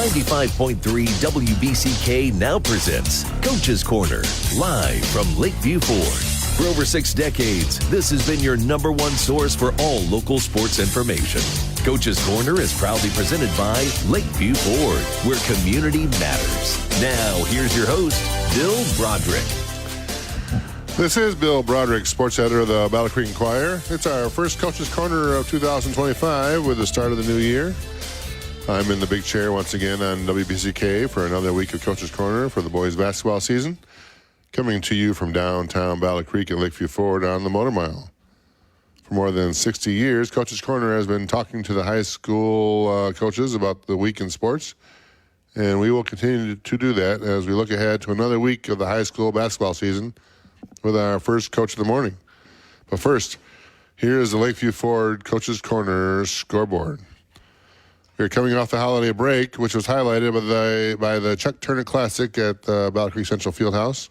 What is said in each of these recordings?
95.3 WBCK now presents Coach's Corner, live from Lakeview Ford. For over 6 decades, this has been your number one source for all local sports information. Coach's Corner is proudly presented by Lakeview Ford, where community matters. Now, here's your host, Bill Broderick. This is Bill Broderick, sports editor of the Battle Creek Enquirer. It's our first Coach's Corner of 2025 with the start of the new year. I'm in the big chair once again on WBCK for another week of Coach's Corner for the boys basketball season. Coming to you from downtown Battle Creek at Lakeview Ford on the Motor Mile. For more than 60 years, Coach's Corner has been talking to the high school coaches about the week in sports. And we will continue to do that as we look ahead to another week of the high school basketball season with our first Coach of the Morning. But first, here is the Lakeview Ford Coach's Corner scoreboard. We're coming off the holiday break, which was highlighted by the Chuck Turner Classic at Battle Creek Central Fieldhouse.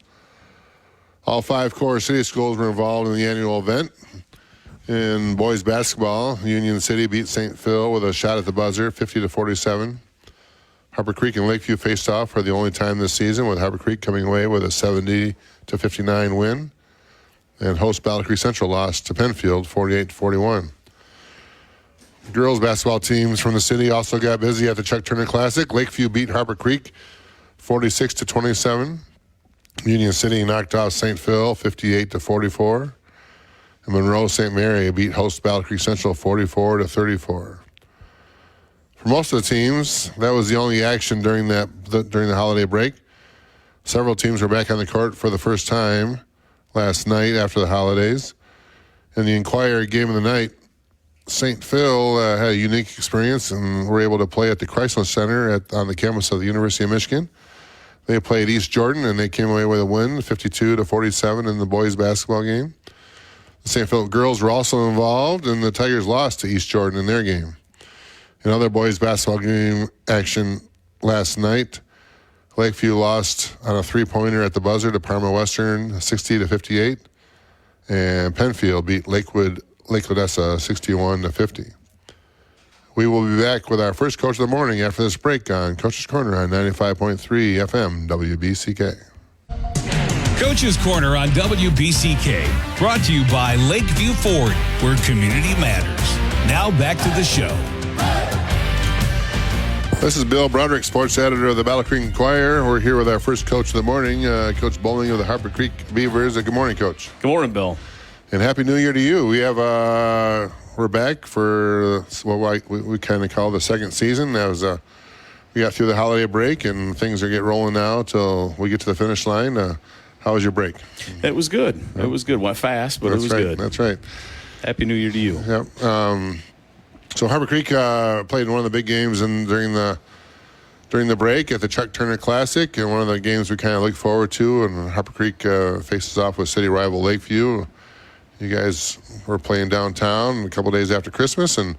All 5 core city schools were involved in the annual event. In boys basketball, Union City beat St. Phil with a shot at the buzzer, 50-47. Harper Creek and Lakeview faced off for the only time this season, with Harper Creek coming away with a 70-59 win. And host Battle Creek Central lost to Penfield, 48-41. Girls basketball teams from the city also got busy at the Chuck Turner Classic. Lakeview beat Harper Creek, 46-27. Union City knocked off St. Phil, 58-44. And Monroe St. Mary beat host Battle Creek Central, 44-34. For most of the teams, that was the only action during the holiday break. Several teams were back on the court for the first time last night after the holidays. In the Enquirer game of the night, St. Phil had a unique experience and were able to play at the Chrysler Center on the campus of the University of Michigan. They played East Jordan, and they came away with a win, 52-47 in the boys' basketball game. The St. Philip girls were also involved, and the Tigers lost to East Jordan in their game. In other boys' basketball game action last night, Lakeview lost on a three-pointer at the buzzer to Parma Western, 60-58, and Penfield beat Lake Odessa, 61-50. We will be back with our first Coach of the Morning after this break on Coach's Corner on 95.3 FM WBCK. Coach's Corner on WBCK, brought to you by Lakeview Ford, where community matters. Now back to the show. This is Bill Broderick, sports editor of the Battle Creek Enquirer. We're here with our first Coach of the Morning, Coach Bowling of the Harper Creek Beavers. Good morning, Coach. Good morning, Bill. And Happy New Year to you. We have we're back for what we kind of call the second season. As we got through the holiday break, and things are getting rolling now till we get to the finish line. How was your break? It was good. It was good. Went fast, but it was good. That's right. Happy New Year to you. Yep. So Harper Creek played one of the big games during the break at the Chuck Turner Classic, and one of the games we kind of look forward to. And Harper Creek faces off with city rival Lakeview. You guys were playing downtown a couple days after Christmas and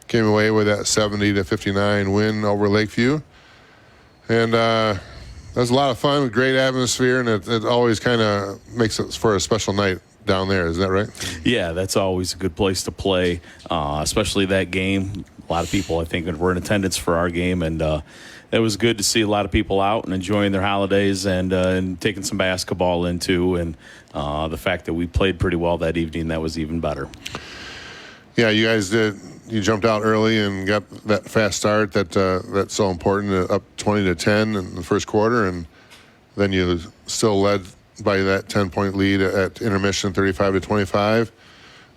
came away with that 70-59 win over Lakeview. And that was a lot of fun, great atmosphere, and it always kind of makes it for a special night down there. Is that right? Yeah, that's always a good place to play, especially that game. A lot of people, I think, were in attendance for our game, and it was good to see a lot of people out and enjoying their holidays and taking some basketball into, and the fact that we played pretty well that evening, that was even better. Yeah, you guys did. You jumped out early and got that fast start that's so important, up 20-10 in the first quarter, and then you still led by that 10-point lead at intermission, 35-25.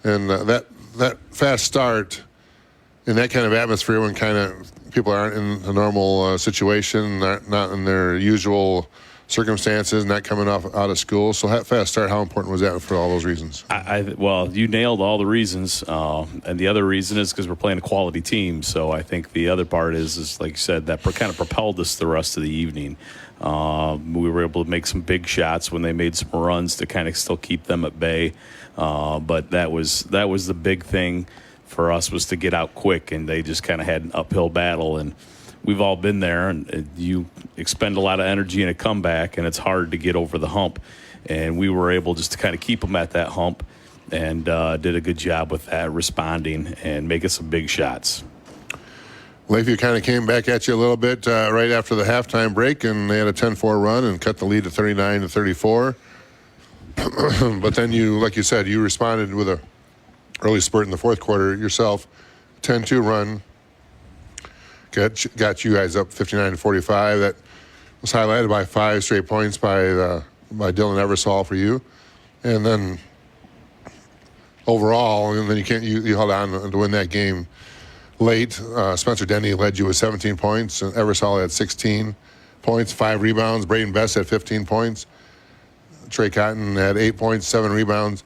And that fast start in that kind of atmosphere, when kind of people aren't in a normal situation, not in their usual circumstances, not coming out of school. So that fast start, how important was that for all those reasons? Well, you nailed all the reasons. And the other reason is because we're playing a quality team. So I think the other part is like you said, that kind of propelled us the rest of the evening. We were able to make some big shots when they made some runs to kind of still keep them at bay. But that was the big thing for us, was to get out quick, and they just kind of had an uphill battle. And we've all been there, and you expend a lot of energy in a comeback, and it's hard to get over the hump. And we were able just to kind of keep them at that hump, and did a good job with that, responding and making some big shots. Lakeview kind of came back at you a little bit right after the halftime break, and they had a 10-4 run and cut the lead to 39-34. But then you, like you said, you responded with a early spurt in the fourth quarter yourself. 10-2 run got you guys up 59-45. That was highlighted by 5 straight points by Dylan Eversole for you, and then overall, and then you held on to win that game late. Spencer Denny led you with 17 points, and Eversole had 16 points, 5 rebounds. Braden Best had 15 points. Trey Cotton had 8 points, 7 rebounds.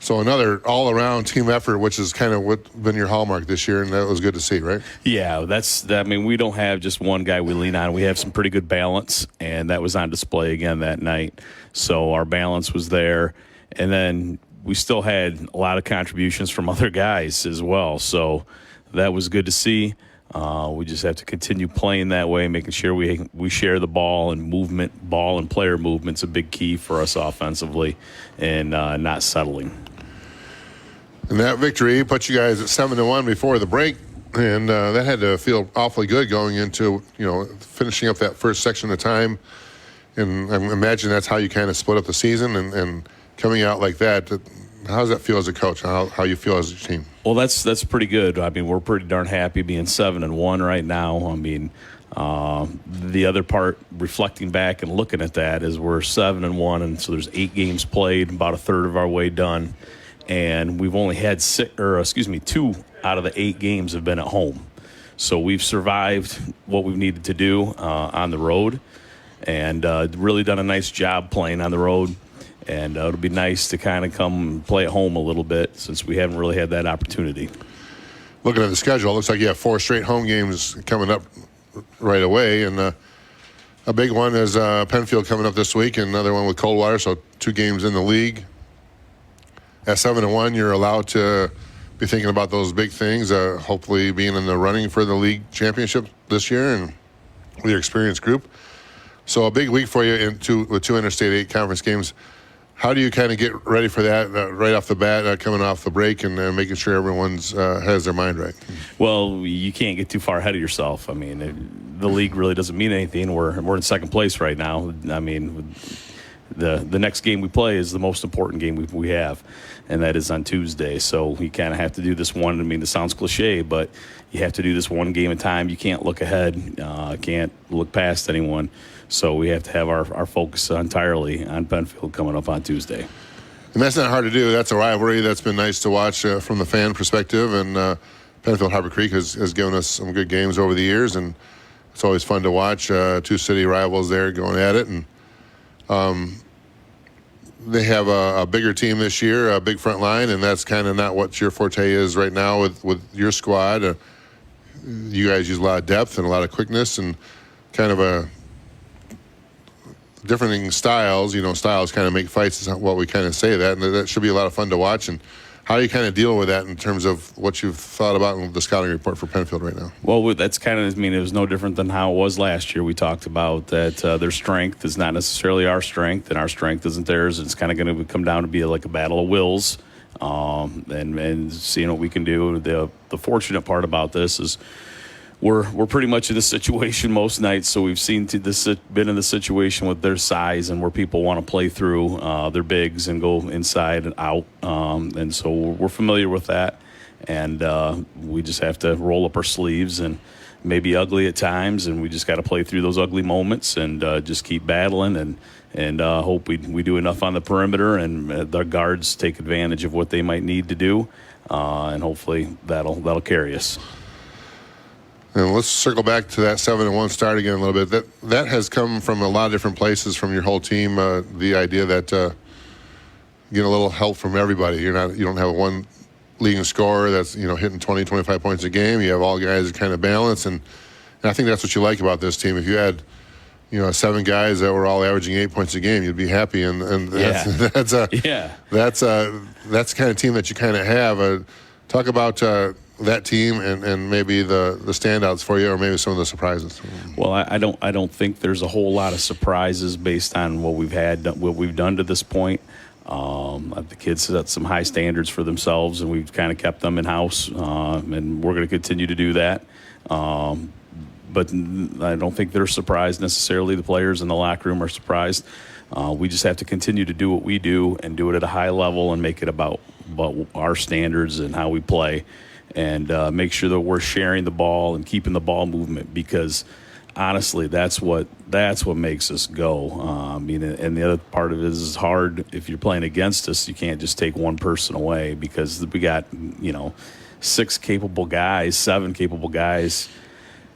So another all-around team effort, which is kind of what's been your hallmark this year, and that was good to see, right? Yeah, we don't have just one guy we lean on. We have some pretty good balance, and that was on display again that night. So our balance was there, and then we still had a lot of contributions from other guys as well. So that was good to see. We just have to continue playing that way, making sure we share the ball, and ball and player movement's a big key for us offensively, and not settling. And that victory put you guys at 7-1 before the break, and that had to feel awfully good going into finishing up that first section of time. And I imagine that's how you kind of split up the season, and coming out like that. How does that feel as a coach? How you feel as a team? Well, that's pretty good. I mean, we're pretty darn happy being 7-1 right now. I mean, the other part, reflecting back and looking at that, is we're 7-1, and so there's 8 games played, about a third of our way done, and we've only had 2 out of the 8 games have been at home. So we've survived what we've needed to do on the road, and really done a nice job playing on the road. And it'll be nice to kind of come and play at home a little bit, since we haven't really had that opportunity. Looking at the schedule, it looks like you have 4 straight home games coming up right away. And a big one is Penfield coming up this week, and another one with Coldwater, so 2 games in the league. At 7-1, you're allowed to be thinking about those big things, hopefully being in the running for the league championship this year and with your experienced group. So a big week for you with 2 Interstate 8 conference games. How do you kind of get ready for that right off the bat, coming off the break, and making sure everyone's has their mind right? Well, you can't get too far ahead of yourself. I mean, the league really doesn't mean anything. We're in second place right now. I mean, the next game we play is the most important game we have, and that is on Tuesday. So we kind of have to do this one. I mean, it sounds cliche, but you have to do this one game at a time. You can't look ahead. Can't look past anyone. So we have to have our focus entirely on Penfield coming up on Tuesday. And that's not hard to do. That's a rivalry that's been nice to watch from the fan perspective. And Penfield Harbor Creek has given us some good games over the years, and it's always fun to watch 2 city rivals there going at it. And they have a bigger team this year, a big front line, and that's kind of not what your forte is right now with your squad. You guys use a lot of depth and a lot of quickness, and kind of a different styles. Styles kind of make fights is what we kind of say that, and that should be a lot of fun to watch. And how do you kind of deal with that in terms of what you've thought about in the scouting report for Penfield right now? Well, that's kind of, it was no different than how it was last year. We talked about that their strength is not necessarily our strength, and our strength isn't theirs. It's kind of going to come down to be like a battle of wills, and seeing what we can do. The fortunate part about this is we're pretty much in this situation most nights, so we've been in the situation with their size and where people want to play through their bigs and go inside and out, and so we're familiar with that, and we just have to roll up our sleeves and maybe ugly at times, and we just got to play through those ugly moments and just keep battling and hope we do enough on the perimeter and the guards take advantage of what they might need to do, and hopefully that'll carry us. And let's circle back to that 7-1 start again a little bit. That has come from a lot of different places from your whole team. The idea that get a little help from everybody. You don't have one leading scorer that's hitting 20, 25 points a game. You have all guys that kind of balance, and I think that's what you like about this team. If you had 7 guys that were all averaging 8 points a game, you'd be happy. And that's the kind of team that you kind of have. Talk about that team and maybe the standouts for you, or maybe some of the surprises. Well, I don't think there's a whole lot of surprises based on what we've done to this point. The kids set some high standards for themselves, and we've kind of kept them in house, and we're going to continue to do that. But I don't think they're surprised necessarily. The players in the locker room are surprised. We just have to continue to do what we do and do it at a high level and make it about our standards and how we play, and make sure that we're sharing the ball and keeping the ball movement, because honestly, that's what makes us go. And the other part of it is hard if you're playing against us. You can't just take one person away, because we got 6 capable guys, 7 capable guys.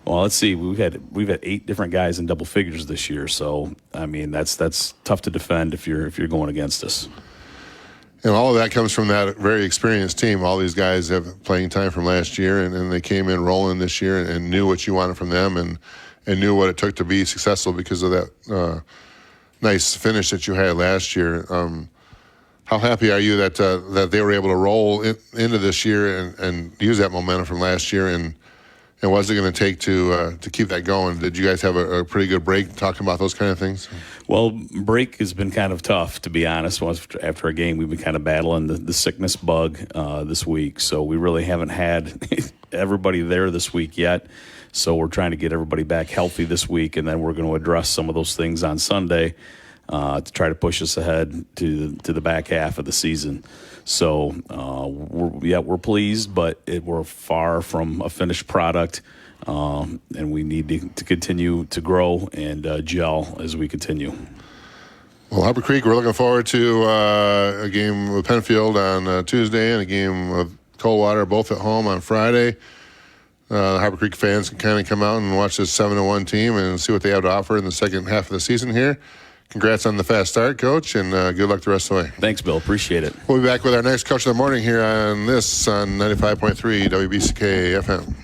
Well, let's see. We've had 8 different guys in double figures this year. So that's tough to defend if you're going against us. And all of that comes from that very experienced team. All these guys have playing time from last year, and they came in rolling this year and knew what you wanted from them, and knew what it took to be successful because of that nice finish that you had last year. How happy are you that they were able to roll into this year and use that momentum from last year? And what's it going to take to keep that going? Did you guys have a pretty good break talking about those kind of things? Well, break has been kind of tough, to be honest. After a game, we've been kind of battling the sickness bug this week. So we really haven't had everybody there this week yet. So we're trying to get everybody back healthy this week, and then we're going to address some of those things on Sunday to try to push us ahead to the back half of the season. So we're pleased, but we're far from a finished product, and we need to continue to grow and gel as we continue. Well, Harper Creek, we're looking forward to a game with Penfield on Tuesday and a game with Coldwater, both at home on Friday. Harper Creek fans can kind of come out and watch this 7-1 team and see what they have to offer in the second half of the season here. Congrats on the fast start, Coach, and good luck the rest of the way. Thanks, Bill. Appreciate it. We'll be back with our next Coach of the Morning here on 95.3 WBCK FM.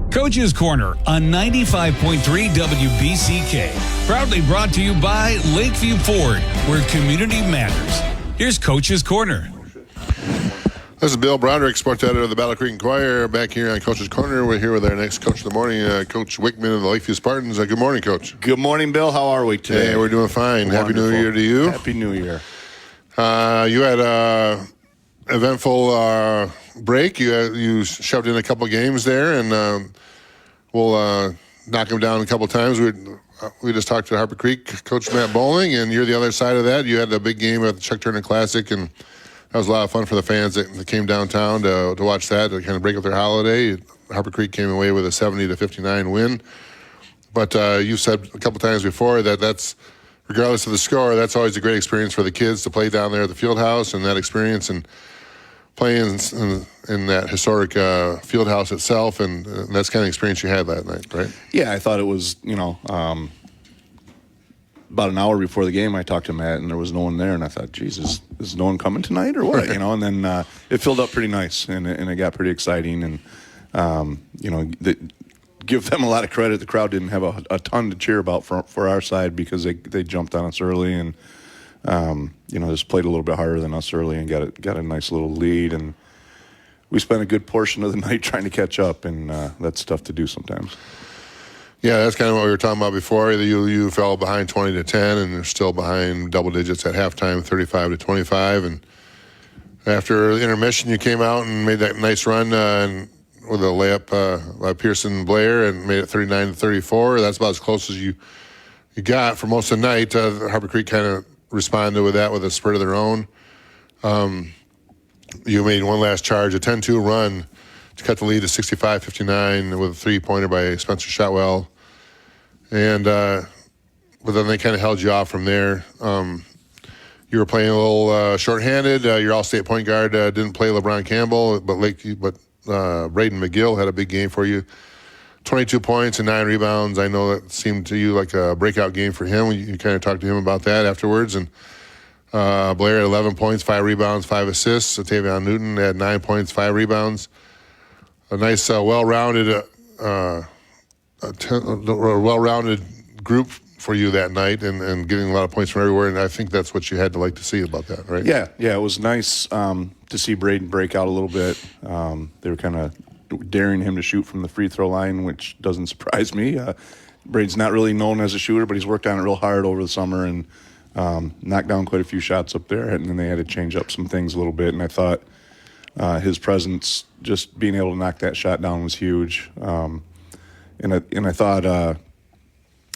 Coach's Corner on 95.3 WBCK. Proudly brought to you by Lakeview Ford, where community matters. Here's Coach's Corner. This is Bill Broderick, sports editor of the Battle Creek Enquirer, back here on Coach's Corner. We're here with our next Coach of the Morning, Coach Wickman of the Lakeview Spartans. Good morning, Coach. Good morning, Bill. How are we today? Hey, we're doing fine. Wonderful. Happy New Year to you. Happy New Year. You had an eventful break. You shoved in a couple games there, and we'll knock them down a couple times. We just talked to Harper Creek Coach Matt Bowling, and you're the other side of that. You had a big game at the Chuck Turner Classic, and that was a lot of fun for the fans that came downtown to watch that, to kind of break up their holiday. Harper Creek came away with a 70-59 win. But you said a couple times before that's, regardless of the score, that's always a great experience for the kids to play down there at the field house, and that experience and playing in that historic field house itself, and that's the kind of experience you had that night, right? Yeah, I thought it was, about an hour before the game, I talked to Matt, and there was no one there, and I thought, Jesus, is no one coming tonight or what? And then it filled up pretty nice, and it got pretty exciting, and give them a lot of credit. The crowd didn't have a ton to cheer about for our side, because they jumped on us early and just played a little bit harder than us early and got a nice little lead, and we spent a good portion of the night trying to catch up, and that's tough to do sometimes. Yeah, that's kind of what we were talking about before. You fell behind 20-10, and you're still behind double digits at halftime, 35-25. And after intermission, you came out and made that nice run and with a layup by Pearson Blair and made it 39-34. That's about as close as you got for most of the night. Harper Creek kind of responded with that with a spurt of their own. You made one last charge, a 10-2 run to cut the lead to 65-59 with a three-pointer by Spencer Shotwell. And but then they kind of held you off from there. You were playing a little shorthanded. Your all-state point guard didn't play LeBron Campbell, but Braden McGill had a big game for you. 22 points and 9 rebounds. I know that seemed to you like a breakout game for him. You kind of talked to him about that afterwards. And Blair had 11 points, 5 rebounds, 5 assists. Tavion Newton had 9 points, 5 rebounds. A nice, well-rounded group for you that night, and getting a lot of points from everywhere. And I think that's what you had to like to see about that, right? Yeah, it was nice to see Braden break out a little bit. They were kind of daring him to shoot from the free throw line, which doesn't surprise me. Braden's not really known as a shooter, but he's worked on it real hard over the summer and knocked down quite a few shots up there. And then they had to change up some things a little bit. And I thought his presence, just being able to knock that shot down was huge. And I thought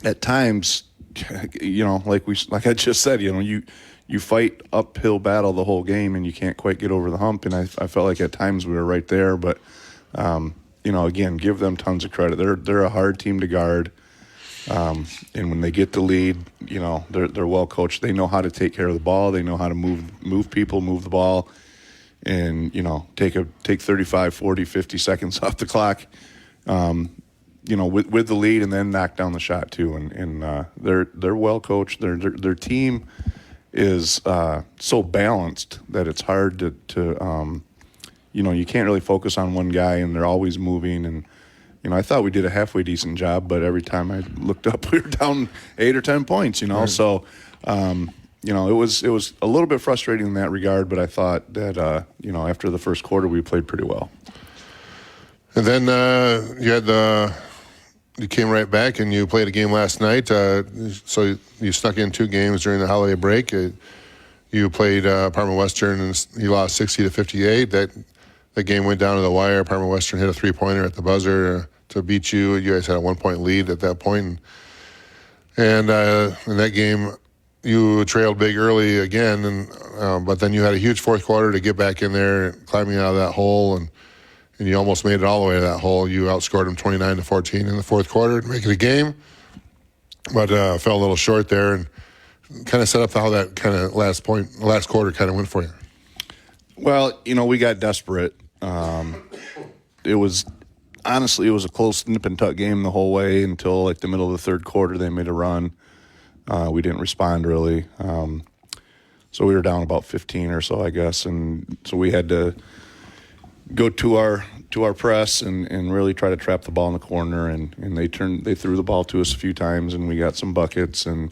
at times, like I just said, you fight uphill battle the whole game and you can't quite get over the hump. And I felt like at times we were right there, but again, give them tons of credit. They're a hard team to guard. And when they get the lead, they're well coached. They know how to take care of the ball. They know how to move people, move the ball, and take 35, 40, 50 seconds off the clock. With the lead, and then knock down the shot too. And they're well coached. Their team is so balanced that it's hard to you can't really focus on one guy, and they're always moving. And I thought we did a halfway decent job, but every time I looked up, we were down 8 or 10 points. Right. So it was a little bit frustrating in that regard. But I thought that after the first quarter, we played pretty well. And then you came right back and you played a game last night. So you snuck in 2 games during the holiday break. You played Parma Western and you lost 60-58. That game went down to the wire. Parma Western hit a 3-pointer at the buzzer to beat you. You guys had a 1-point lead at that point. And in that game, you trailed big early again, but then you had a huge fourth quarter to get back in there, climbing out of that hole, and you almost made it all the way to that hole. You outscored them 29-14 in the fourth quarter to make it a game, but fell a little short there, and kind of set up how that kind of last quarter kind of went for you. Well, we got desperate. It was a close nip and tuck game the whole way until like the middle of the third quarter. They made a run. We didn't respond really, so we were down about 15 or so, I guess, and so we had to go to our press and really try to trap the ball in the corner, and they threw the ball to us a few times, and we got some buckets, and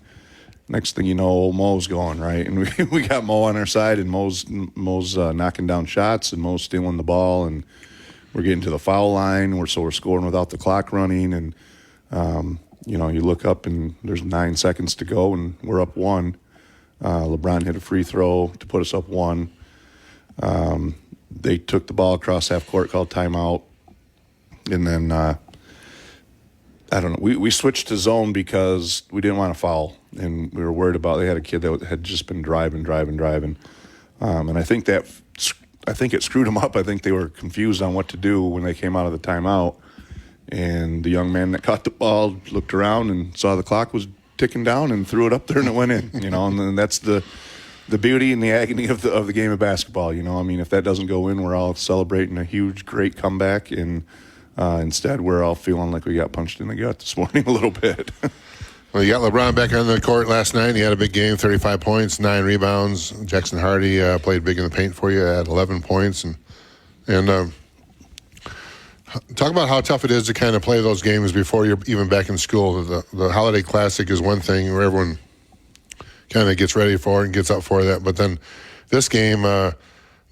next thing you know, Mo's going, right? And we got Mo on our side, and Mo's knocking down shots, and Mo's stealing the ball, and we're getting to the foul line. We're scoring without the clock running, and you look up and there's 9 seconds to go, and we're up 1. LeBron hit a free throw to put us up 1. They took the ball across half court, called timeout, and then I don't know. We switched to zone because we didn't want to foul, and we were worried about. They had a kid that had just been driving, and I think it screwed them up. I think they were confused on what to do when they came out of the timeout, and the young man that caught the ball looked around and saw the clock was ticking down and threw it up there and it went in. And then that's the beauty and the agony of the game of basketball. If that doesn't go in, we're all celebrating a huge, great comeback, and instead we're all feeling like we got punched in the gut this morning a little bit. Well, you got LeBron back on the court last night. He had a big game, 35 points, 9 rebounds. Jackson Hardy played big in the paint for you at 11 points. And talk about how tough it is to kind of play those games before you're even back in school. The Holiday Classic is one thing where everyone kind of gets ready for it and gets up for that. But then this game, the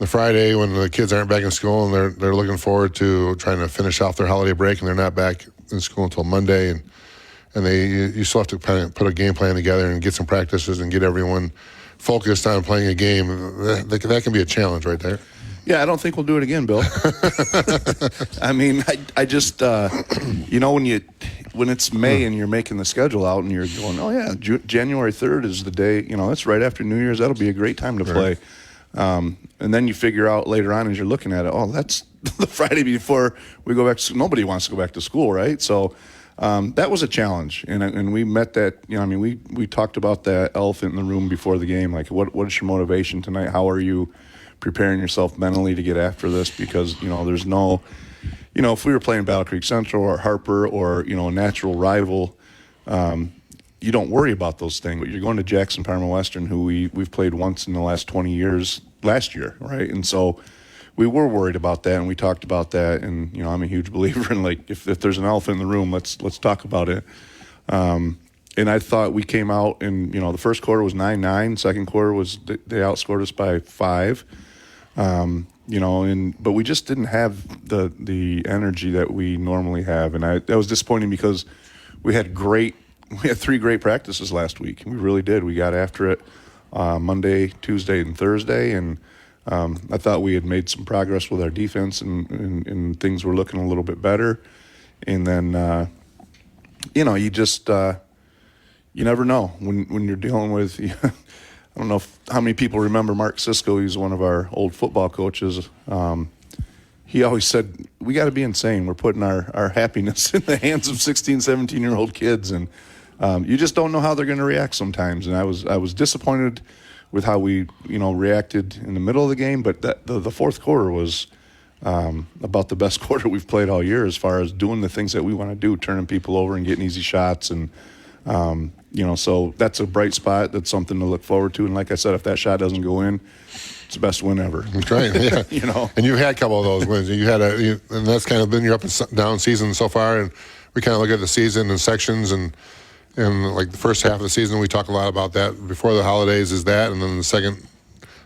Friday when the kids aren't back in school and they're looking forward to trying to finish off their holiday break, and they're not back in school until Monday, and you still have to kind of put a game plan together and get some practices and get everyone focused on playing a game. That can be a challenge right there. Yeah, I don't think we'll do it again, Bill. I just when it's May and you're making the schedule out and you're going, oh yeah, January 3rd is the day. That's right after New Year's. That'll be a great time to play. And then you figure out later on as you're looking at it, oh, that's the Friday before we go back to school. Nobody wants to go back to school, right? So that was a challenge, and we met that. We talked about that elephant in the room before the game. Like, what is your motivation tonight? How are you preparing yourself mentally to get after this? Because there's no, if we were playing Battle Creek Central or Harper or a natural rival, you don't worry about those things. But you're going to Jackson Parma Western, who we've played once in the last 20 years last year, right? And so we were worried about that, and we talked about that. And I'm a huge believer in, like, if there's an elephant in the room, let's talk about it. And I thought we came out and the first quarter was 9-9. Second quarter was they outscored us by 5. But we just didn't have the energy that we normally have, and that was disappointing because we had 3 great practices last week. We really did. We got after it Monday, Tuesday, and Thursday, and I thought we had made some progress with our defense, and things were looking a little bit better. And then, you just you never know when you're dealing with. I don't know how many people remember Mark Sisko. He's one of our old football coaches. He always said, we got to be insane. We're putting our happiness in the hands of 16, 17-year-old kids, and you just don't know how they're going to react sometimes. And I was disappointed with how we reacted in the middle of the game, but the fourth quarter was about the best quarter we've played all year as far as doing the things that we want to do, turning people over and getting easy shots. And so that's a bright spot. That's something to look forward to. And like I said, if that shot doesn't go in, it's the best win ever. That's right. Yeah. And you've had a couple of those wins. And that's kind of been your up and down season so far. And we kind of look at the season in sections, and like the first half of the season, we talk a lot about that before the holidays is that, and then the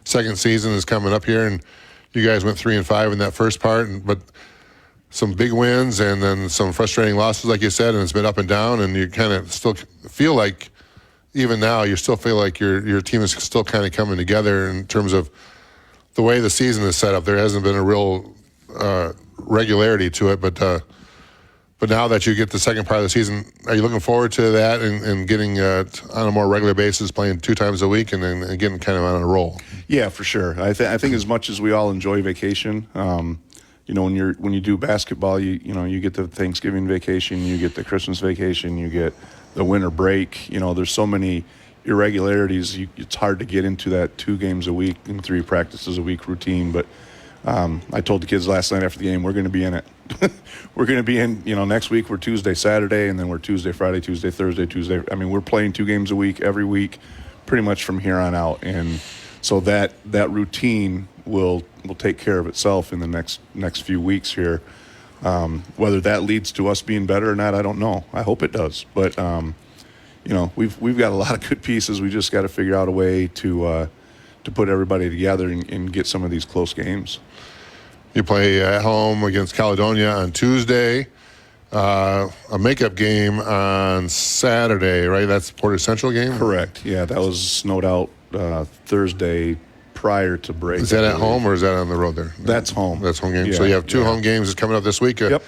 second season is coming up here, and you guys went 3-5 in that first part, but some big wins and then some frustrating losses, like you said, and it's been up and down, and you kind of still feel like, even now, you still feel like your team is still kind of coming together in terms of the way the season is set up. There hasn't been a real regularity to it, but now that you get the second part of the season, are you looking forward to that and getting on a more regular basis, playing 2 times a week, and then getting kind of on a roll? Yeah, for sure. I think as much as we all enjoy vacation, when you do basketball, you get the Thanksgiving vacation, you get the Christmas vacation, you get the winter break. There's so many irregularities. It's hard to get into that 2 games a week and 3 practices a week routine. But I told the kids last night after the game, we're going to be in it. We're going to be in. Next week we're Tuesday, Saturday, and then we're Tuesday, Friday, Tuesday, Thursday, Tuesday. I mean, we're playing 2 games a week every week, pretty much from here on out. And so that routine will take care of itself in the next few weeks here. Whether that leads to us being better or not, I don't know. I hope it does. But we've got a lot of good pieces. We just got to figure out a way to put everybody together and get some of these close games. You play at home against Caledonia on Tuesday, a makeup game on Saturday, right? That's Portage Central game? Correct. Yeah, that was snowed out Thursday prior to break. Is that at home or is that on the road there? That's home. That's home game. Yeah, so you have 2 home games that's coming up this week. Yep.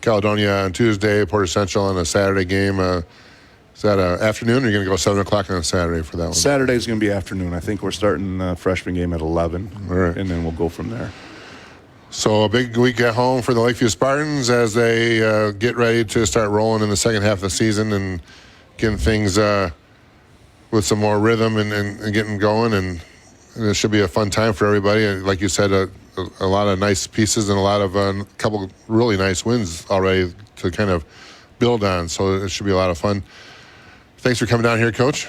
Caledonia on Tuesday, Portage Central on a Saturday game. Is that afternoon, or are you going to go 7 o'clock on a Saturday for that one? Saturday's going to be afternoon. I think we're starting the freshman game at 11, right, and then we'll go from there. So a big week at home for the Lakeview Spartans as they get ready to start rolling in the second half of the season and getting things with some more rhythm and getting going. And it should be a fun time for everybody. And like you said, a lot of nice pieces and a couple really nice wins already to kind of build on. So it should be a lot of fun. Thanks for coming down here, Coach.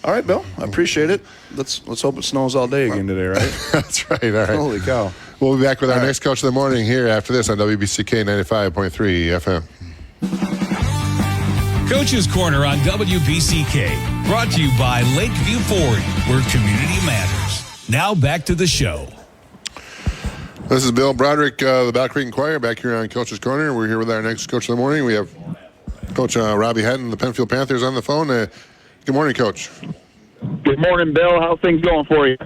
All right, Bill. I appreciate it. Let's hope it snows all day again today, right? That's right. All right. Holy cow. We'll be back with our next Coach of the Morning here after this on WBCK 95.3 FM. Coach's Corner on WBCK, brought to you by Lakeview Ford, where community matters. Now back to the show. This is Bill Broderick, the Battle Creek Enquirer, back here on Coach's Corner. We're here with our next Coach of the Morning. We have Coach Robbie Hatton, the Penfield Panthers, on the phone. Good morning, Coach. Good morning, Bill. How's things going for you?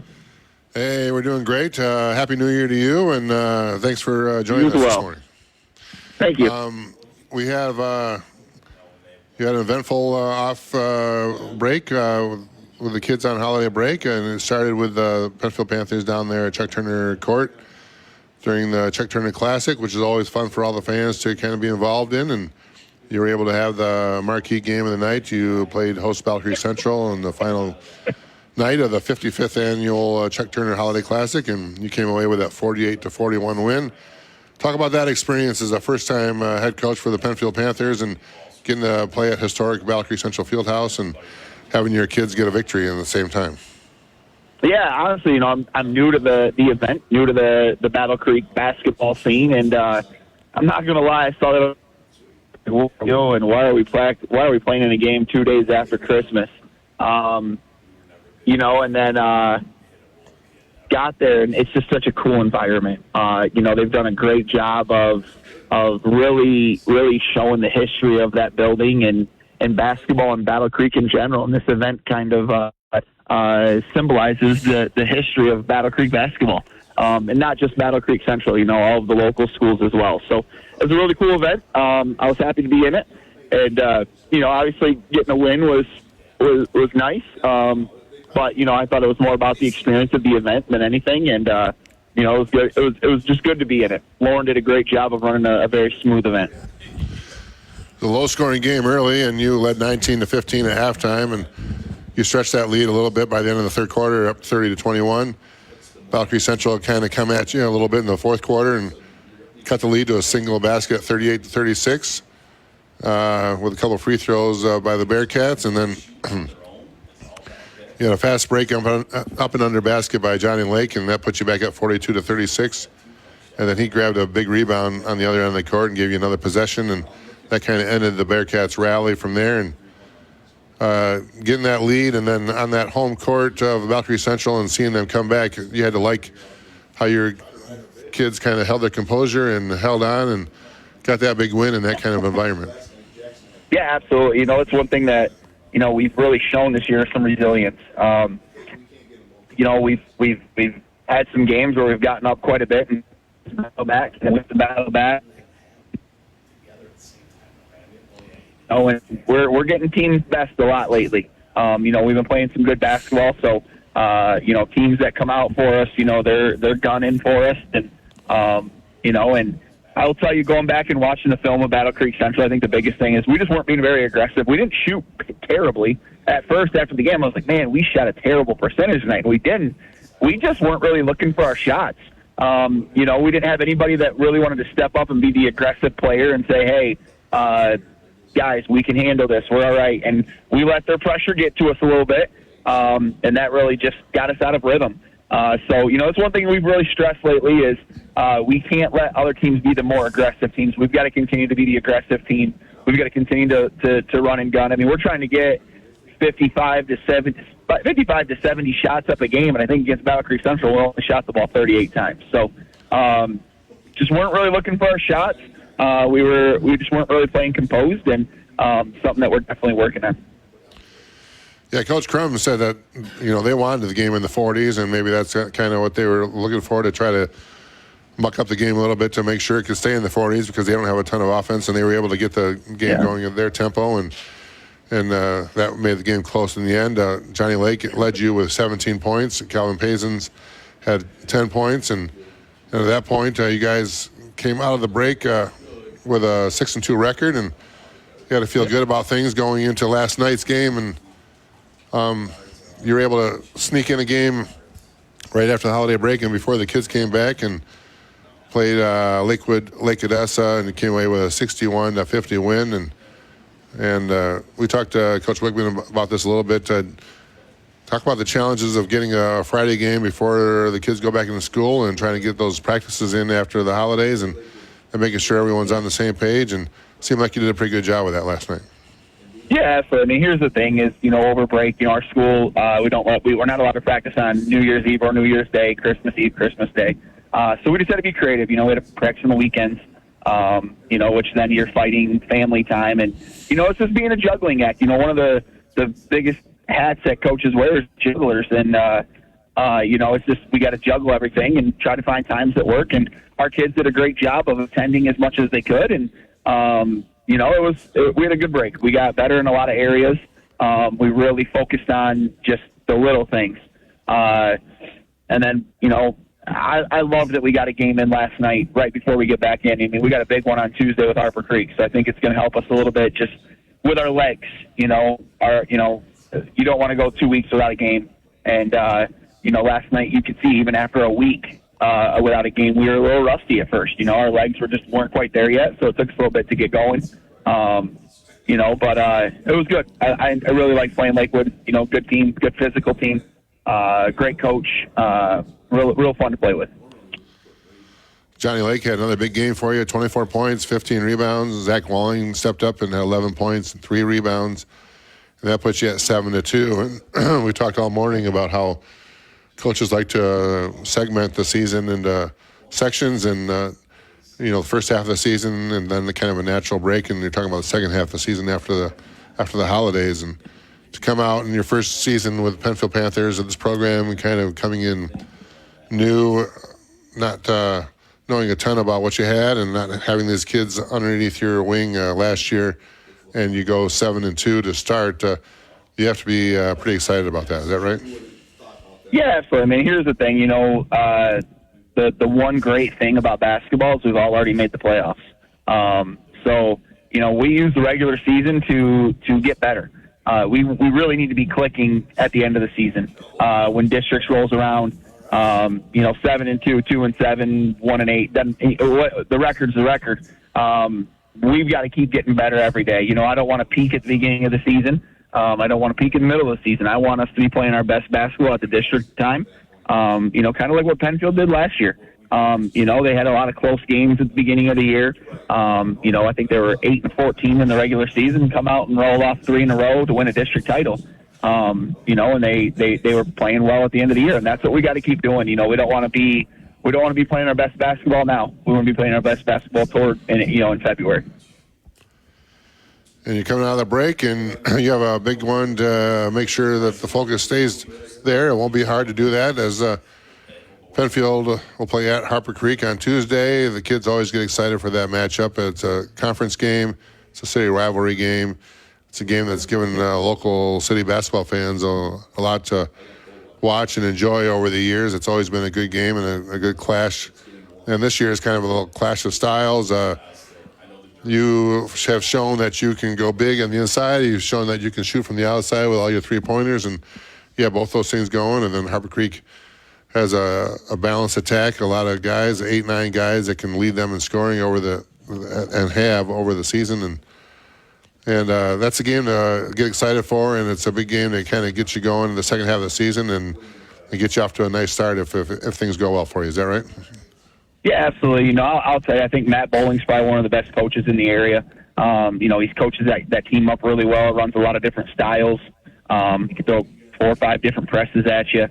Hey, we're doing great. Happy New Year to you, and thanks for joining us this morning. Thank you. We have you had an eventful off break with the kids on holiday break, and it started with the Penfield Panthers down there at Chuck Turner Court during the Chuck Turner Classic, which is always fun for all the fans to kind of be involved in. And you were able to have the marquee game of the night. You played host Battle Creek Central in the final night of the 55th annual Chuck Turner Holiday Classic, and you came away with that 48-41 win. Talk about that experience as a first-time head coach for the Penfield Panthers and getting to play at historic Battle Creek Central Fieldhouse and having your kids get a victory at the same time. Yeah, honestly, I'm new to the event, new to the Battle Creek basketball scene, and I'm not going to lie, I saw that. And why are we playing in a game 2 days after Christmas? And then got there, and it's just such a cool environment. They've done a great job of really, really showing the history of that building and basketball and Battle Creek in general. And this event kind of symbolizes the history of Battle Creek basketball. And not just Battle Creek Central, all of the local schools as well. So it was a really cool event. I was happy to be in it. And, obviously getting a win was nice. But, I thought it was more about the experience of the event than anything. And, it was good. It was just good to be in it. Lauren did a great job of running a very smooth event. The low-scoring game early, and you led 19-15 at halftime, and you stretched that lead a little bit by the end of the third quarter, up 30-21. Battle Creek Central kind of come at you a little bit in the fourth quarter and cut the lead to a single basket, 38-36, with a couple of free throws by the Bearcats, and then you had a fast break up and under basket by Johnny Lake, and that put you back at 42-36. And then he grabbed a big rebound on the other end of the court and gave you another possession, and that kind of ended the Bearcats' rally from there. And getting that lead, and then on that home court of Battle Creek Central and seeing them come back, you had to like how your kids kind of held their composure and held on and got that big win in that kind of environment. Yeah, absolutely. It's one thing that we've really shown this year, some resilience. We've had some games where we've gotten up quite a bit and battle back and with the battle back. And we're getting teams best a lot lately. We've been playing some good basketball, so teams that come out for us, they're gunning for us, and and I'll tell you, going back and watching the film of Battle Creek Central, I think the biggest thing is we just weren't being very aggressive. We didn't shoot terribly at first. After the game, I was like, man, we shot a terrible percentage tonight. We didn't. We just weren't really looking for our shots. We didn't have anybody that really wanted to step up and be the aggressive player and say, hey, guys, we can handle this. We're all right. And we let their pressure get to us a little bit, and that really just got us out of rhythm. So it's one thing we've really stressed lately is we can't let other teams be the more aggressive teams. We've got to continue to be the aggressive team. We've got to continue to run and gun. I mean, we're trying to get 55 to 70 shots up a game, and I think against Battle Creek Central, we only shot the ball 38 times. So just weren't really looking for our shots. We just weren't really playing composed, and something that we're definitely working on. Yeah, Coach Crum said that, they wanted the game in the 40s, and maybe that's kind of what they were looking for, to try to muck up the game a little bit to make sure it could stay in the 40s, because they don't have a ton of offense, and they were able to get the game going at their tempo, and that made the game close in the end. Johnny Lake led you with 17 points. Calvin Pazins had 10 points, and at that point, you guys came out of the break with a 6-2 record, and you had to feel good about things going into last night's game, and you were able to sneak in a game right after the holiday break and before the kids came back, and played Lake Odessa, and came away with a 61-50 win. And we talked to Coach Wigman about this a little bit. Talk about the challenges of getting a Friday game before the kids go back into school, and trying to get those practices in after the holidays, and making sure everyone's on the same page. And it seemed like you did a pretty good job with that last night. Yeah, so I mean, here's the thing: is over break, our school we're not allowed to practice on New Year's Eve or New Year's Day, Christmas Eve, Christmas Day. So we just had to be creative. We had to practice on the weekends. Which then you're fighting family time, and it's just being a juggling act. One of the biggest hats that coaches wear is jugglers, and it's just we got to juggle everything and try to find times that work. And our kids did a great job of attending as much as they could, and we had a good break. We got better in a lot of areas. We really focused on just the little things. And then, I love that we got a game in last night right before we get back in. I mean, we got a big one on Tuesday with Harper Creek, so I think it's going to help us a little bit just with our legs. You don't want to go 2 weeks without a game. And, last night you could see even after a week without a game, we were a little rusty at first. Our legs weren't quite there yet, so it took us a little bit to get going. But it was good. I really like playing Lakewood. Good team, good physical team, great coach, real fun to play with. Johnny Lake had another big game for you, 24 points, 15 rebounds. Zach Walling stepped up and had 11 points and 3 rebounds, and that puts you at 7-2. And we talked all morning about how coaches like to segment the season into sections, and the first half of the season, and then the kind of a natural break. And you're talking about the second half of the season after the holidays. And to come out in your first season with Penfield Panthers of this program and kind of coming in new, not knowing a ton about what you had and not having these kids underneath your wing last year, and you go 7-2 to start. You have to be pretty excited about that. Is that right? Yeah, so I mean, here's the thing. The one great thing about basketball is we've all already made the playoffs. So we use the regular season to get better. We really need to be clicking at the end of the season when districts rolls around. 7-2, 2-7, 1-8. The record's the record. We've got to keep getting better every day. I don't want to peak at the beginning of the season. I don't want to peak in the middle of the season. I want us to be playing our best basketball at the district time. Kind of like what Penfield did last year. They had a lot of close games at the beginning of the year. I think they were 8-14 in the regular season, come out and roll off 3 in a row to win a district title. And they were playing well at the end of the year, and that's what we got to keep doing. We don't want to be playing our best basketball now. We want to be playing our best basketball in February. And you're coming out of the break, and you have a big one to make sure that the focus stays there. It won't be hard to do that, as Penfield will play at Harper Creek on Tuesday. The kids always get excited for that matchup. It's a conference game. It's a city rivalry game. It's a game that's given local city basketball fans a lot to watch and enjoy over the years. It's always been a good game and a good clash. And this year is kind of a little clash of styles. You have shown that you can go big on the inside. You've shown that you can shoot from the outside with all your three-pointers. And, both those things going. And then Harper Creek has a balanced attack, a lot of guys, 8-9 guys that can lead them in scoring over the season. And that's a game to get excited for, and it's a big game that kind of gets you going in the second half of the season and get you off to a nice start if things go well for you. Is that right? Yeah, absolutely. I'll tell you, I think Matt Bowling's probably one of the best coaches in the area. He coaches that team up really well, runs a lot of different styles. He can throw 4 or 5 different presses at you.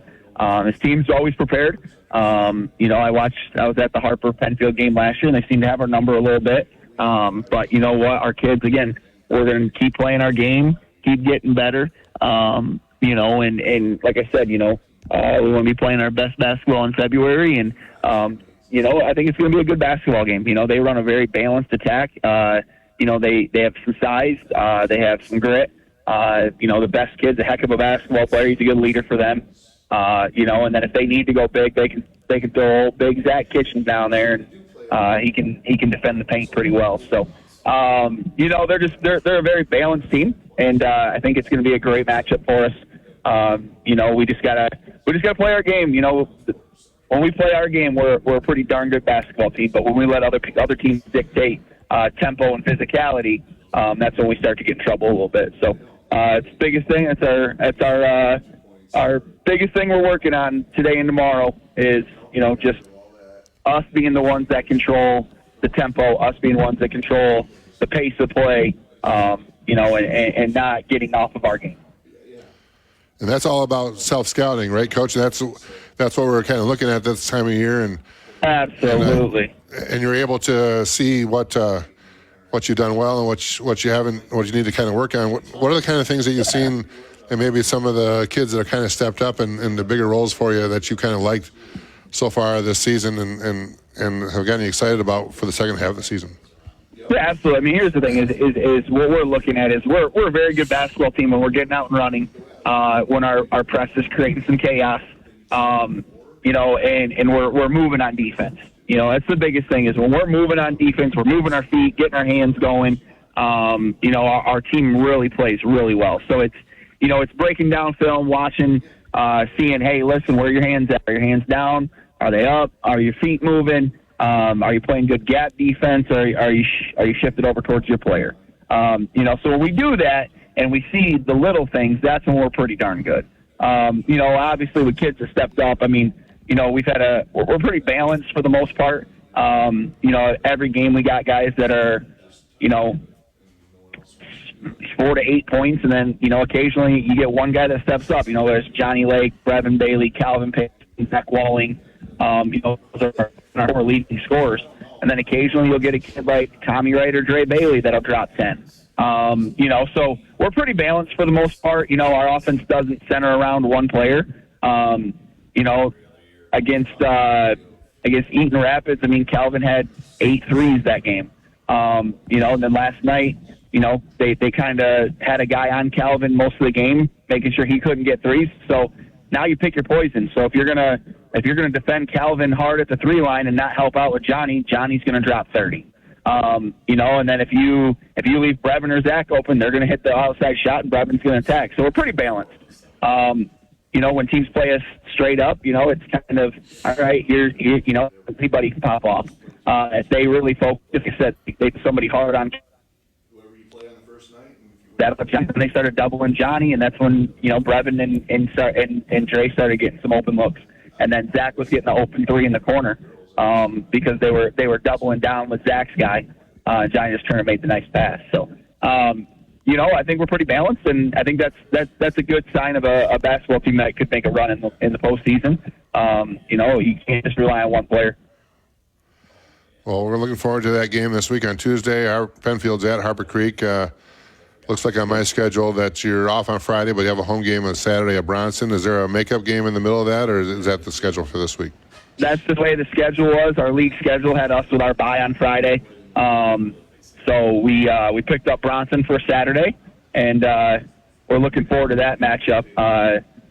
His team's always prepared. I was at the Harper Penfield game last year, and they seem to have our number a little bit. But you know what? Our kids, again, we're going to keep playing our game, keep getting better. And like I said, we want to be playing our best basketball in February. And, I think it's going to be a good basketball game. They run a very balanced attack. They have some size. They have some grit. The best kid's a heck of a basketball player. He's a good leader for them. And then if they need to go big, they can throw old big Zach Kitchens down there, and he can defend the paint pretty well. So, they're a very balanced team, and I think it's going to be a great matchup for us. We just gotta play our game. When we play our game, we're a pretty darn good basketball team. But when we let other teams dictate tempo and physicality, that's when we start to get in trouble a little bit. So, it's the biggest thing. It's our biggest thing we're working on today and tomorrow is, just us being the ones that control the tempo, us being the ones that control the pace of play, and not getting off of our game. And that's all about self-scouting, right, Coach? That's what we're kind of looking at this time of year. And absolutely. And you're able to see what you've done well and what you haven't, what you need to kind of work on. What are the kind of things that you've seen, and maybe some of the kids that are kind of stepped up in the bigger roles for you that you kind of liked so far this season and have gotten you excited about for the second half of the season? Yeah, absolutely. I mean, here's the thing: is what we're looking at is we're a very good basketball team when we're getting out and running. When our press is creating some chaos, and we're moving on defense. That's the biggest thing is when we're moving on defense, we're moving our feet, getting our hands going. Our team really plays really well. So it's breaking down film, watching, seeing, hey, listen, where are your hands at? Are your hands down? Are they up? Are your feet moving? Are you playing good gap defense? Or are you shifted over towards your player? So when we do that and we see the little things, that's when we're pretty darn good. Obviously the kids have stepped up. I mean, we're pretty balanced for the most part. Every game we got guys that are, 4 to 8 points, and then, occasionally you get one guy that steps up. There's Johnny Lake, Brevin Bailey, Calvin Payton, Zach Walling. Those are our 4 leading scorers. And then occasionally you'll get a kid like Tommy Wright or Dre Bailey that'll drop 10. So we're pretty balanced for the most part. Our offense doesn't center around one player. Against Eaton Rapids, Calvin had 8 threes that game. And then last night, they kind of had a guy on Calvin most of the game, making sure he couldn't get threes. So now you pick your poison. So if you're gonna defend Calvin hard at the 3 line and not help out with Johnny's gonna drop 30. And then if you leave Brevin or Zach open, they're gonna hit the outside shot and Brevin's gonna attack. So we're pretty balanced. When teams play us straight up, it's kind of, all right, anybody can pop off. If they really focus, like I said, they put somebody hard on that, they started doubling Johnny, and that's when, Brevin and Dre started getting some open looks. And then Zach was getting the open 3 in the corner because they were doubling down with Zach's guy. Johnny just turned and made the nice pass. So, I think we're pretty balanced, and I think that's a good sign of a basketball team that could make a run in the postseason. You can't just rely on one player. Well, we're looking forward to that game this week on Tuesday. Our Penfield's at Harper Creek. Looks like on my schedule that you're off on Friday, but you have a home game on Saturday at Bronson. Is there a makeup game in the middle of that, or is that the schedule for this week? That's the way the schedule was. Our league schedule had us with our bye on Friday. So we picked up Bronson for Saturday, and we're looking forward to that matchup.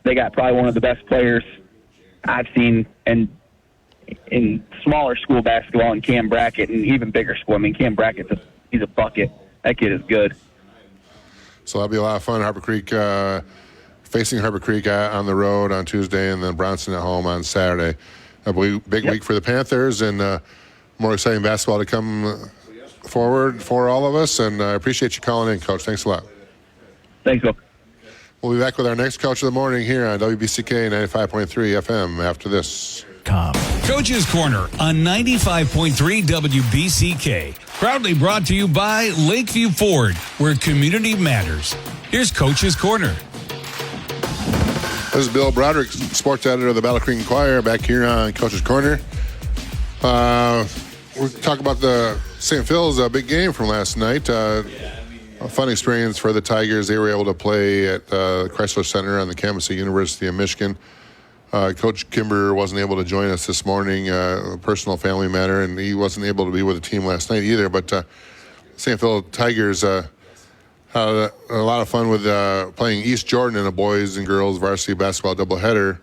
They got probably one of the best players I've seen in smaller school basketball in Cam Brackett, and even bigger school. Cam Brackett's he's a bucket. That kid is good. So that'll be a lot of fun. Harper Creek, facing Harper Creek on the road on Tuesday, and then Bronson at home on Saturday. A big week for the Panthers, and more exciting basketball to come forward for all of us. And I appreciate you calling in, Coach. Thanks a lot. Thanks, Bill. We'll be back with our next Coach of the Morning here on WBCK 95.3 FM after this. Coach's Corner on 95.3 WBCK. Proudly brought to you by Lakeview Ford, where community matters. Here's Coach's Corner. This is Bill Broderick, sports editor of the Battle Creek Enquirer, back here on Coach's Corner. We're talking about the St. Phil's big game from last night. A fun experience for the Tigers. They were able to play at Chrysler Center on the campus of University of Michigan. Coach Kimber wasn't able to join us this morning, a personal family matter, and he wasn't able to be with the team last night either. But St. Phil Tigers had a lot of fun with playing East Jordan in a boys and girls varsity basketball doubleheader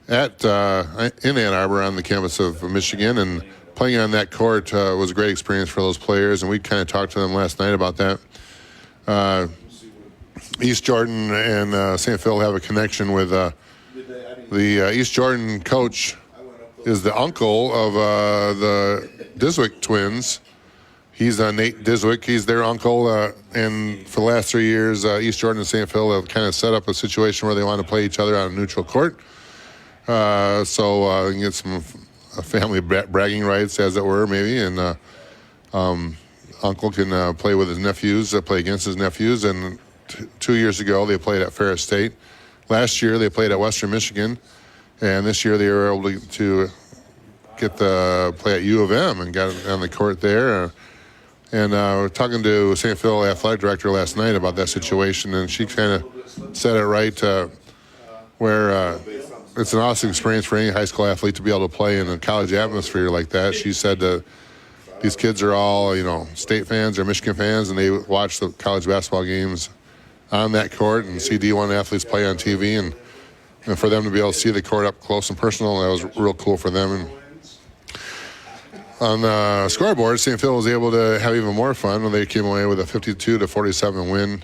in Ann Arbor on the campus of Michigan. And playing on that court was a great experience for those players, and we kind of talked to them last night about that. East Jordan and St. Phil have a connection with the East Jordan coach is the uncle of the Diswick twins. He's Nate Diswick. He's their uncle, and for the last 3 years, East Jordan and St. Phil have kind of set up a situation where they want to play each other on a neutral court. So they can get some family bragging rights, as it were, maybe, and uncle can play with his nephews, play against his nephews. And 2 years ago, they played at Ferris State. Last year, they played at Western Michigan, and this year they were able to get the play at U of M and got on the court there. And we're talking to St. Phil athletic director last night about that situation, and she kind of said it right, where it's an awesome experience for any high school athlete to be able to play in a college atmosphere like that. She said that these kids are all, state fans or Michigan fans, and they watch the college basketball games on that court and see D1 athletes play on TV, and for them to be able to see the court up close and personal, that was real cool for them. And on the scoreboard, St. Phil was able to have even more fun when they came away with a 52-47 win.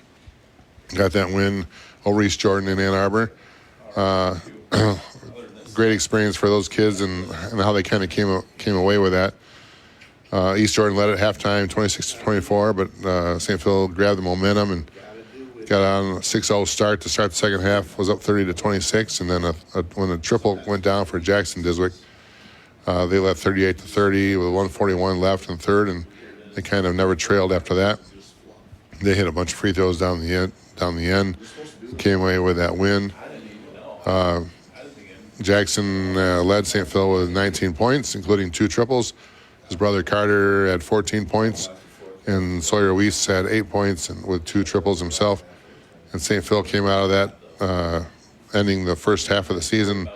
Got that win over East Jordan in Ann Arbor. Great experience for those kids and how they kind of came away with that. East Jordan led at halftime, 26-24, but St. Phil grabbed the momentum and got on a 6-0 start to start the second half, was up 30-26, and then when the triple went down for Jackson Diswick, they led 38-30 with 1:41 left in third, and they kind of never trailed after that. They hit a bunch of free throws down the end, and came away with that win. Jackson led St. Phil with 19 points, including 2 triples. His brother Carter had 14 points, and Sawyer Weiss had 8 points and with 2 triples himself. And St. Phil came out of that, ending the first half of the season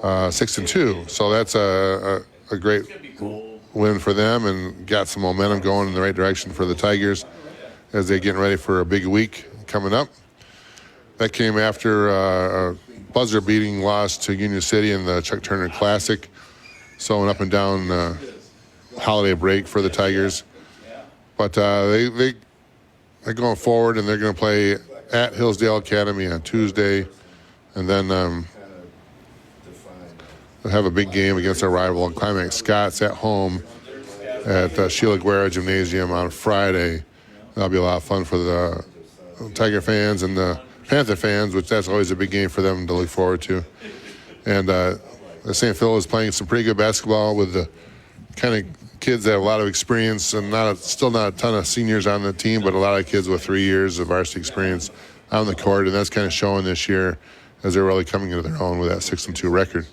6-2. So that's a great win for them and got some momentum going in the right direction for the Tigers as they're getting ready for a big week coming up. That came after a buzzer-beating loss to Union City in the Chuck Turner Classic. So an up-and-down holiday break for the Tigers. But they're going forward, and they're going to play at Hillsdale Academy on Tuesday. And then they'll have a big game against our rival Climax Scots at home at Sheila Guerra Gymnasium on Friday. That'll be a lot of fun for the Tiger fans and the Panther fans, which that's always a big game for them to look forward to. And St. Phil is playing some pretty good basketball with the kind of kids that have a lot of experience and still not a ton of seniors on the team, but a lot of kids with 3 years of varsity experience on the court, and that's kind of showing this year as they're really coming into their own with that 6-2 record.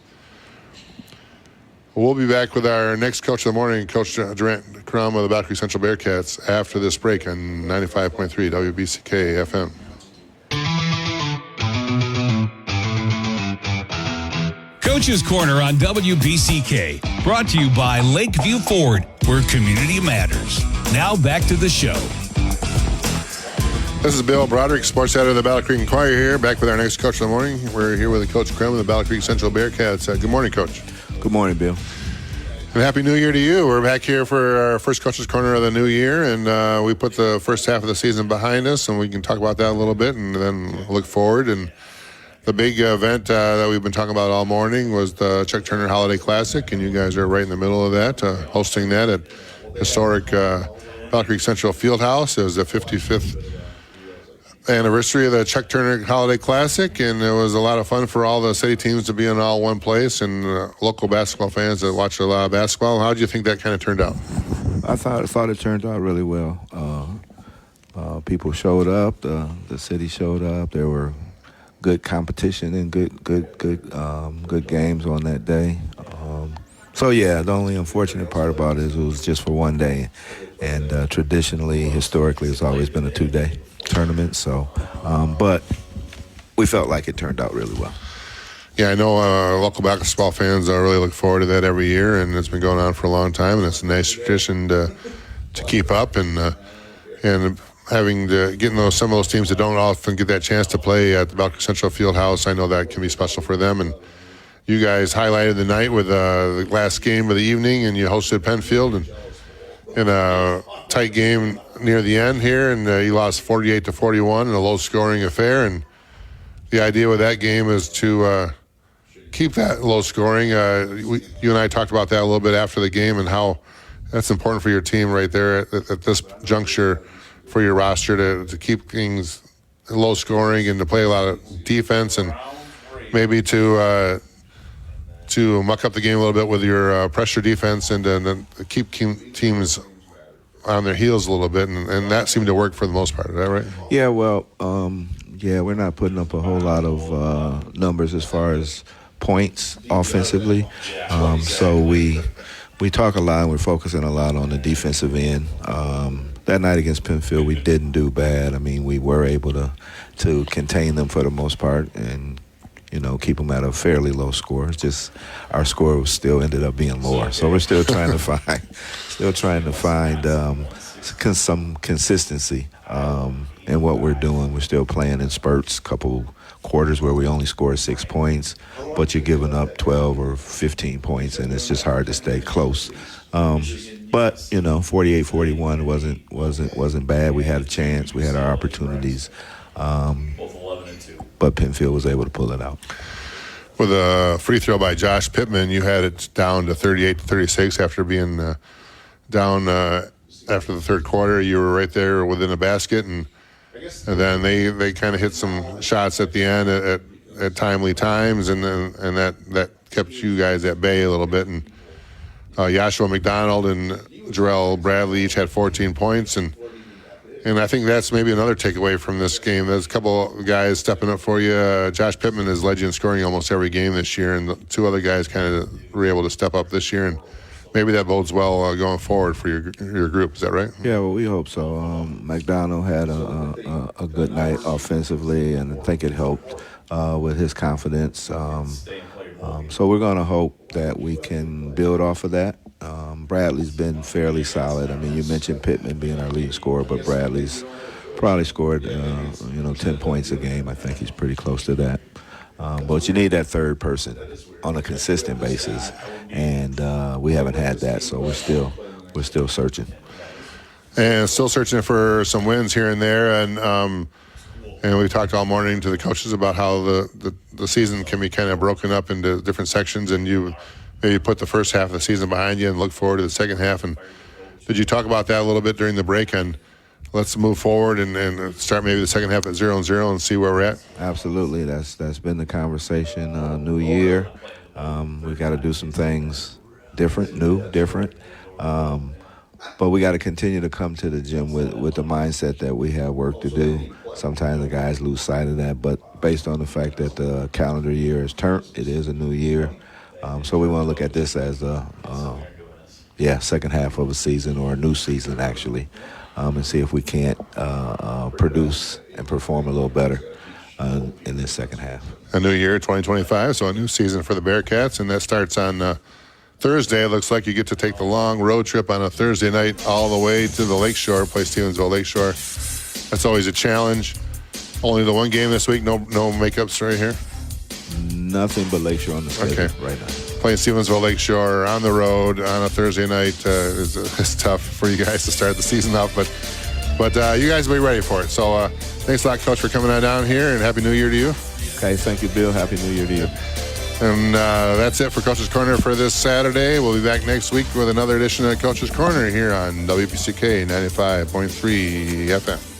We'll be back with our next Coach of the Morning, Coach Durant Crum of the Battle Creek Central Bearcats, after this break on 95.3 WBCK FM. Coach's Corner on WBCK, brought to you by Lakeview Ford, where community matters. Now back to the show. This is Bill Broderick, sports editor of the Battle Creek Enquirer here, back with our next Coach of the Morning. We're here with Coach Crum of the Battle Creek Central Bearcats. Good morning, Coach. Good morning, Bill. And Happy New Year to you. We're back here for our first Coach's Corner of the new year, and we put the first half of the season behind us, and we can talk about that a little bit and then look forward. And the big event that we've been talking about all morning was the Chuck Turner Holiday Classic, and you guys are right in the middle of that, hosting that at historic Battle Creek Central Fieldhouse. It was the 55th anniversary of the Chuck Turner Holiday Classic, and it was a lot of fun for all the city teams to be in all one place and local basketball fans that watch a lot of basketball. How did you think that kind of turned out? I thought it turned out really well. People showed up. The city showed up. There were good competition and good games on that day. So yeah, the only unfortunate part about it is it was just for one day, and traditionally, historically, it's always been a 2-day tournament. So, but we felt like it turned out really well. Yeah, I know local basketball fans really look forward to that every year, and it's been going on for a long time, and it's a nice tradition to keep up, and having getting some of those teams that don't often get that chance to play at the Battle Creek Central Fieldhouse. I know that can be special for them, and you guys highlighted the night with the last game of the evening, and you hosted Penfield and in a tight game near the end here, and you lost 48-41 in a low-scoring affair. And the idea with that game is to keep that low scoring. You and I talked about that a little bit after the game and how that's important for your team right there at this juncture for your roster to keep things low scoring and to play a lot of defense and maybe to muck up the game a little bit with your pressure defense and keep teams on their heels a little bit, and that seemed to work for the most part. Is that right? Yeah, well, we're not putting up a whole lot of numbers as far as points offensively. So we talk a lot and we're focusing a lot on the defensive end. That night against Penfield, we didn't do bad. I mean, we were able to contain them for the most part and keep them at a fairly low score. It's just our score still ended up being lower. So we're still trying to find some consistency in what we're doing. We're still playing in spurts, couple quarters where we only scored 6 points, but you're giving up 12 or 15 points, and it's just hard to stay close. But 48-41 wasn't bad. We had a chance. We had our opportunities. But Penfield was able to pull it out. With a free throw by Josh Pittman, you had it down to 38-36 after being down after the third quarter. You were right there within a basket, and then they kind of hit some shots at the end at timely times, and that kept you guys at bay a little bit. And Joshua McDonald and Jarrell Bradley each had 14 points, and I think that's maybe another takeaway from this game. There's a couple of guys stepping up for you. Josh Pittman has led you in scoring almost every game this year, and the two other guys kind of were able to step up this year. And maybe that bodes well going forward for your group. Is that right? Yeah, well, we hope so. McDonald had a good night offensively, and I think it helped with his confidence. So we're going to hope that we can build off of that. Bradley's been fairly solid. I mean, you mentioned Pittman being our leading scorer, but Bradley's probably scored 10 points a game. I think he's pretty close to that. But you need that third person on a consistent basis, and we haven't had that, so we're still searching. And still searching for some wins here and there, and we talked all morning to the coaches about how the season can be kind of broken up into different sections, and you maybe put the first half of the season behind you and look forward to the second half. And did you talk about that a little bit during the break? And let's move forward and start maybe the second half at 0-0 and see where we're at. Absolutely, that's been the conversation. New year, we got to do some things different. But we got to continue to come to the gym with the mindset that we have work to do. Sometimes the guys lose sight of that, but based on the fact that the calendar year is turned, it is a new year. So we want to look at this as the second half of a season, or a new season actually, and see if we can't produce and perform a little better in this second half. A new year, 2025, so a new season for the Bearcats, and that starts on Thursday. It looks like you get to take the long road trip on a Thursday night all the way to the Lakeshore, play Stevensville Lakeshore. That's always a challenge. Only the one game this week, no makeups right here? Nothing but Lakeshore on the schedule right now. Playing Stevensville Lakeshore on the road on a Thursday night is tough for you guys to start the season off, but you guys will be ready for it. So thanks a lot, Coach, for coming on down here, and Happy New Year to you. Okay, thank you, Bill. Happy New Year to you. And that's it for Coach's Corner for this Saturday. We'll be back next week with another edition of Coach's Corner here on WBCK 95.3 FM.